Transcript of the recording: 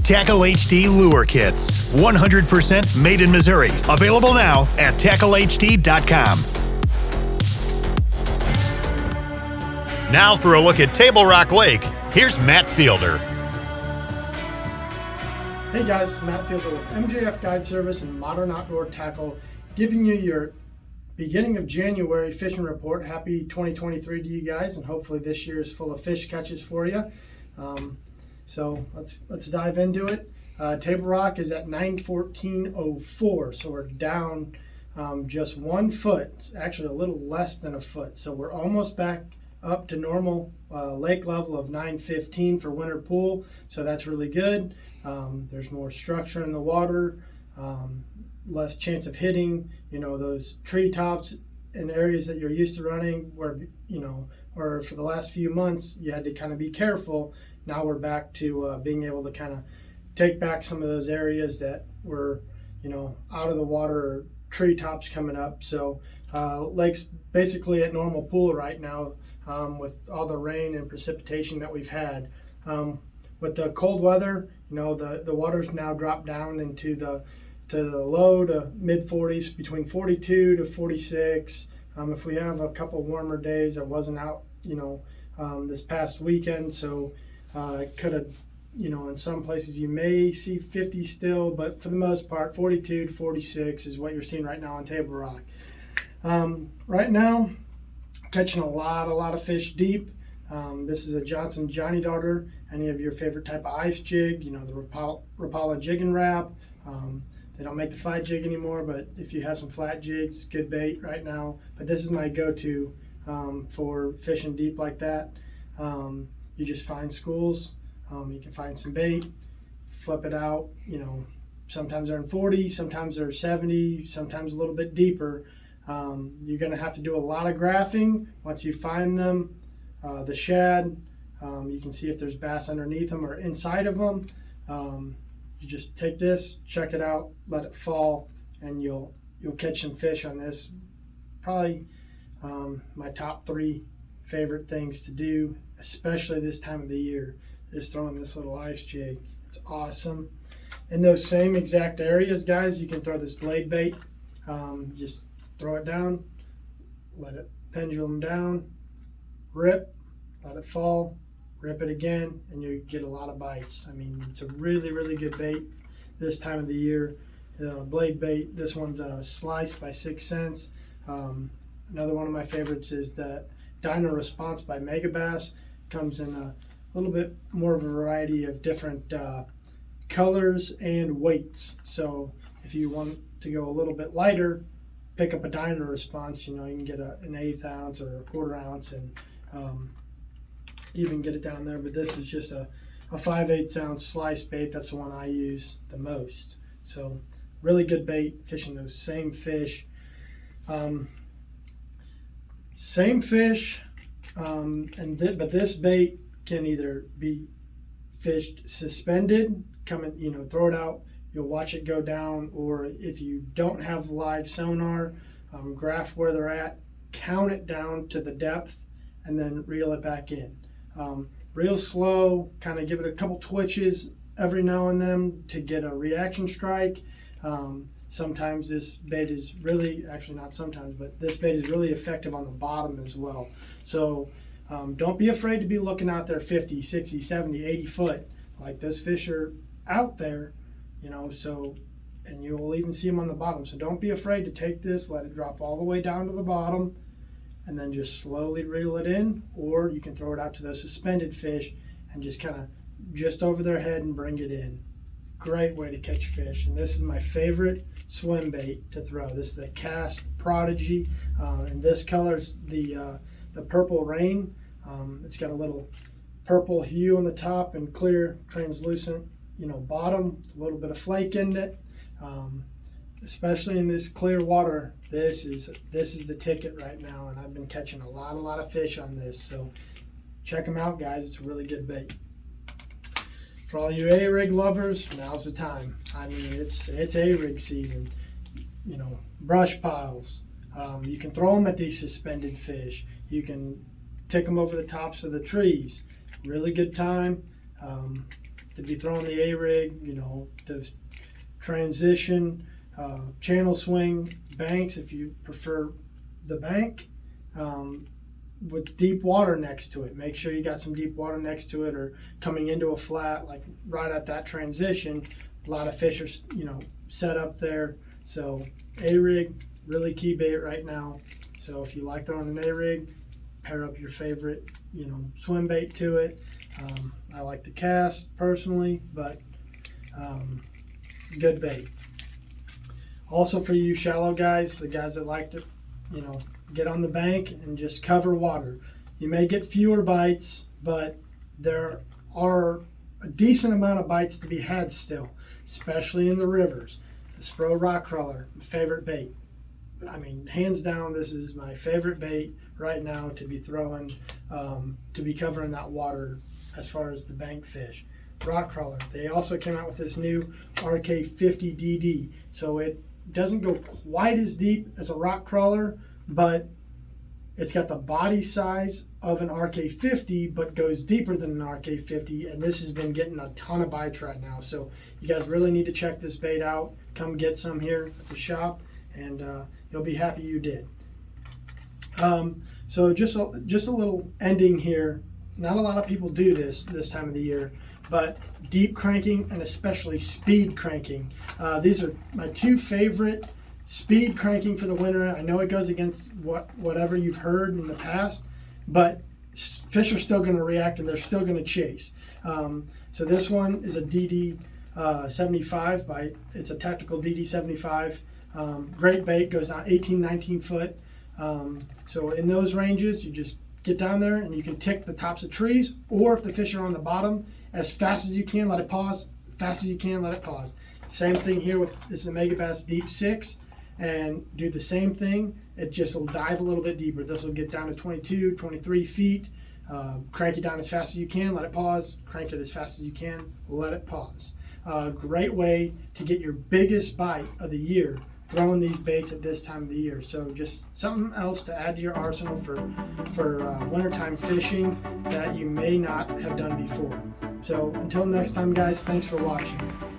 Tackle HD Lure Kits. 100% made in Missouri. Available now at TackleHD.com. Now for a look at Table Rock Lake, here's Matt Fielder. Hey guys, it's Matt Fielder with MJF Guide Service and Modern Outdoor Tackle, giving you your beginning of January fishing report. Happy 2023 to you guys, and hopefully this year is full of fish catches for you. So let's dive into it. Table Rock is at 914.04, so we're down just 1 foot, actually a little less than a foot. So we're almost back up to normal lake level of 915 for winter pool, so that's really good. There's more structure in the water, less chance of hitting, those treetops in areas that you're used to running where, or for the last few months you had to kind of be careful. Now we're back to being able to kind of take back some of those areas that were, out of the water or treetops coming up. So lake's basically at normal pool right now with all the rain and precipitation that we've had. With the cold weather, the water's now dropped down into the low to mid 40s, between 42 to 46. If we have a couple warmer days, I wasn't out, this past weekend, so it could have, in some places you may see 50 still, but for the most part, 42 to 46 is what you're seeing right now on Table Rock. Right now, catching a lot of fish deep. This is a Johnson Johnny Darter, any of your favorite type of ice jig, the Rapala Jig and Wrap. They don't make the flat jig anymore, but if you have some flat jigs, good bait right now. But this is my go-to for fishing deep like that. You just find schools, you can find some bait, flip it out, sometimes they're in 40, sometimes they're 70, sometimes a little bit deeper. You're gonna have to do a lot of graphing once you find them. The shad, you can see if there's bass underneath them or inside of them. You just take this, check it out, let it fall, and you'll catch some fish on this. Probably my top 3 favorite things to do, especially this time of the year, is throwing this little ice jig. It's awesome. In those same exact areas, guys, you can throw this blade bait. Just throw it down, let it pendulum down, rip, let it fall, rip it again, and you get a lot of bites. I mean, it's a really good bait this time of the year. Blade bait, this one's Slice by 6 Cents. Another one of my favorites is the Dino Response by Megabass. Comes in a little bit more of a variety of different colors and weights. So if you want to go a little bit lighter, pick up a Dino Response. You can get an 1/8 ounce or a 1/4 ounce, and even get it down there. But this is just a 5/8 ounce slice bait. That's the one I use the most. So really good bait, fishing those same fish. Same fish, but this bait can either be fished suspended, throw it out, you'll watch it go down, or if you don't have live sonar, graph where they're at, count it down to the depth, and then reel it back in. Real slow, kind of give it a couple twitches every now and then to get a reaction strike. Sometimes this bait is really, actually not sometimes, but this bait is really effective on the bottom as well. So don't be afraid to be looking out there 50, 60, 70, 80 foot. Like those fish are out there, and you'll even see them on the bottom. So don't be afraid to take this, let it drop all the way down to the bottom, and then just slowly reel it in, or you can throw it out to those suspended fish and just kind of just over their head and bring it in. Great way to catch fish. And this is my favorite swim bait to throw. This is the Cast Prodigy, and this color's the Purple Rain. It's got a little purple hue on the top and clear translucent bottom, a little bit of flake in it. Especially in this clear water, this is the ticket right now, and I've been catching a lot of fish on this. So check them out, guys. It's a really good bait. For all you A-rig lovers, now's the time. I mean, it's A-rig season. Brush piles. You can throw them at these suspended fish. You can take them over the tops of the trees. Really good time. to be throwing the A-rig, the transition, channel swing, banks if you prefer the bank, with deep water next to it. Make sure you got some deep water next to it, or coming into a flat, like right at that transition. A lot of fish are, set up there. So A-rig, really key bait right now. So if you like throwing an A-rig, pair up your favorite, swim bait to it. I like the cast personally, but good bait. Also for you shallow guys, the guys that like to, get on the bank and just cover water. You may get fewer bites, but there are a decent amount of bites to be had still, especially in the rivers. The Spro rock crawler, favorite bait. I mean, hands down, this is my favorite bait right now to be throwing, to be covering that water as far as the bank fish. Rock crawler. They also came out with this new RK50DD. So it doesn't go quite as deep as a rock crawler, but it's got the body size of an RK50, but goes deeper than an RK50. And this has been getting a ton of bites right now. So you guys really need to check this bait out. Come get some here at the shop, and you'll be happy you did. So just a little ending here. Not a lot of people do this time of the year, but deep cranking and especially speed cranking. These are my two favorite. Speed cranking for the winter. I know it goes against whatever you've heard in the past, but fish are still going to react and they're still going to chase. So this one is a DD 75 it's a tactical DD 75. Great bait, goes down 18, 19 foot. So in those ranges, you just get down there and you can tick the tops of trees, or if the fish are on the bottom, as fast as you can, let it pause. Fast as you can, let it pause. Same thing here with this is a Megabass Deep 6, and do the same thing. It just will dive a little bit deeper. This will get down to 22, 23 feet. Crank it down as fast as you can, let it pause. Crank it as fast as you can, let it pause. Great way to get your biggest bite of the year throwing these baits at this time of the year. So just something else to add to your arsenal for wintertime fishing that you may not have done before. So until next time, guys, thanks for watching.